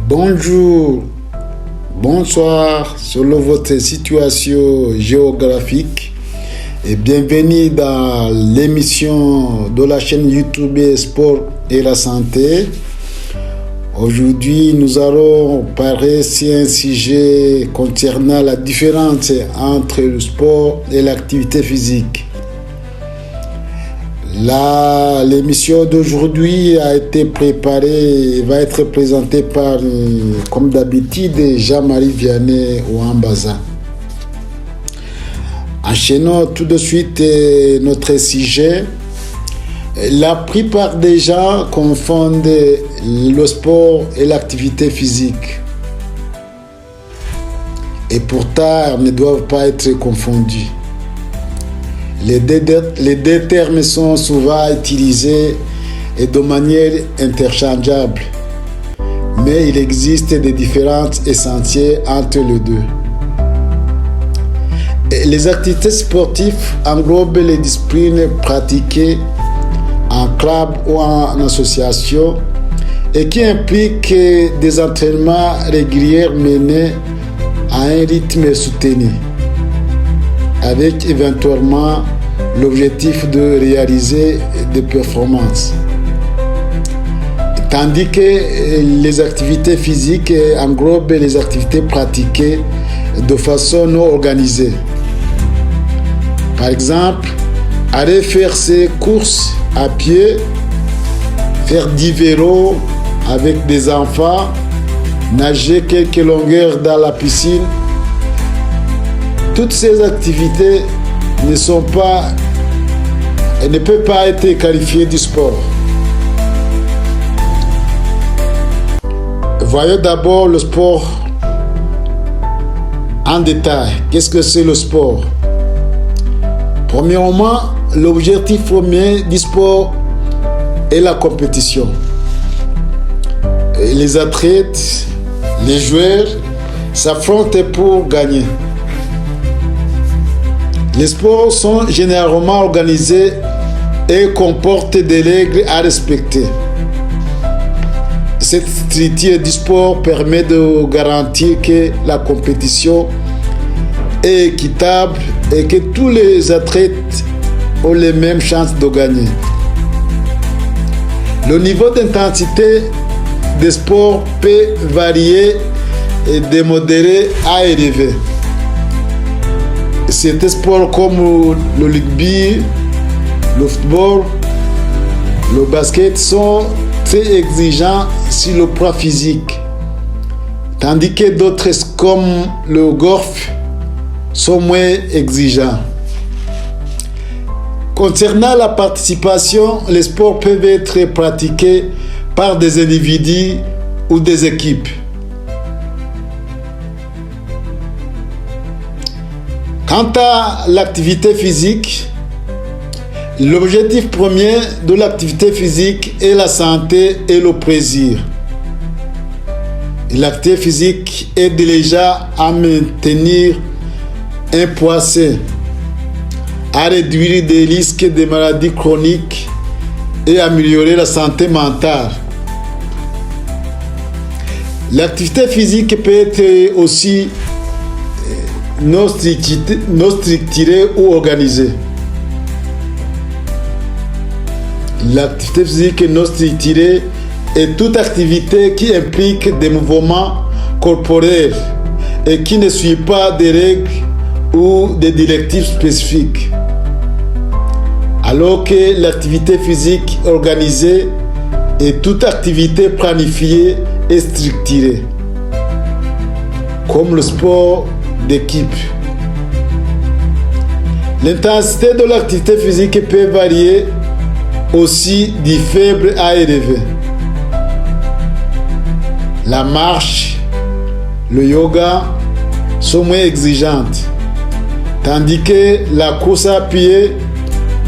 Bonjour, bonsoir selon votre situation géographique et bienvenue dans l'émission de la chaîne YouTube Sport et la Santé. Aujourd'hui, nous allons parler sur un sujet concernant la différence entre le sport et l'activité physique. L'émission d'aujourd'hui a été préparée et va être présentée par, comme d'habitude, Jean-Marie Vianney Ouambaza. Enchaînons tout de suite notre sujet. La plupart des gens confondent le sport et l'activité physique. Et pourtant, ils ne doivent pas être confondus. Les deux termes sont souvent utilisés et de manière interchangeable. Mais il existe des différences essentielles entre les deux. Les activités sportives englobent les disciplines pratiquées en club ou en association et qui impliquent des entraînements réguliers menés à un rythme soutenu, avec éventuellement l'objectif de réaliser des performances. Tandis que les activités physiques englobent les activités pratiquées de façon non organisée. Par exemple, aller faire ses courses à pied, faire du vélo avec des enfants, nager quelques longueurs dans la piscine. Toutes ces activités ne peuvent pas être qualifiées du sport. Voyons d'abord le sport en détail. Qu'est-ce que c'est le sport? Premièrement, l'objectif premier du sport est la compétition. Les athlètes, les joueurs s'affrontent pour gagner. Les sports sont généralement organisés et comportent des règles à respecter. Cette structure du sport permet de garantir que la compétition est équitable et que tous les athlètes ont les mêmes chances de gagner. Le niveau d'intensité des sports peut varier de modéré à élevé. Certains sports comme le rugby, le football, le basket sont très exigeants sur le plan physique, tandis que d'autres comme le golf sont moins exigeants. Concernant la participation, les sports peuvent être pratiqués par des individus ou des équipes. Quant à l'activité physique, l'objectif premier de l'activité physique est la santé et le plaisir. L'activité physique aide déjà à maintenir un poids sain, à réduire des risques de maladies chroniques et améliorer la santé mentale. L'activité physique peut être aussi non structurée ou organisée. L'activité physique non structurée est toute activité qui implique des mouvements corporels et qui ne suit pas des règles ou des directives spécifiques. Alors que l'activité physique organisée est toute activité planifiée et structurée, comme le sport d'équipe. L'intensité de l'activité physique peut varier aussi du faible à élevé. La marche, le yoga sont moins exigeantes, tandis que la course à pied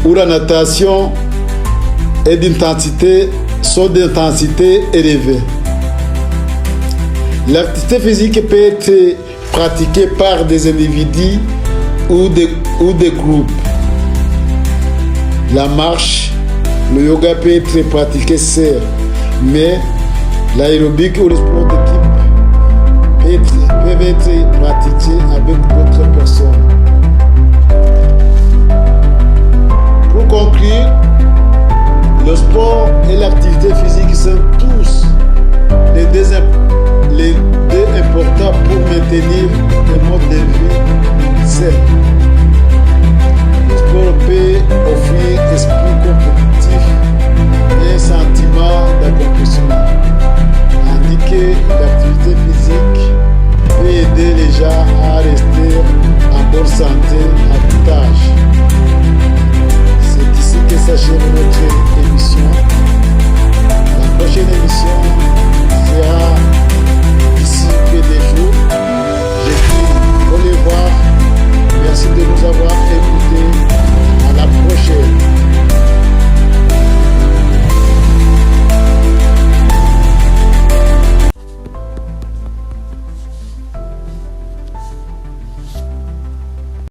ou la natation sont d'intensité élevée. L'activité physique peut être pratiquée par des individus ou des groupes. La marche, le yoga peut être pratiqué seul, mais l'aérobic ou le sport d'équipe peuvent être pratiqués avec d'autres personnes. Pour conclure, le sport et l'activité physique sont tous les deux importants pour maintenir un mode de vie sain. Le sport peut offrir un esprit compétitif et un sentiment d'accomplissement, tandis que l'activité physique peut aider les gens à rester en bonne santé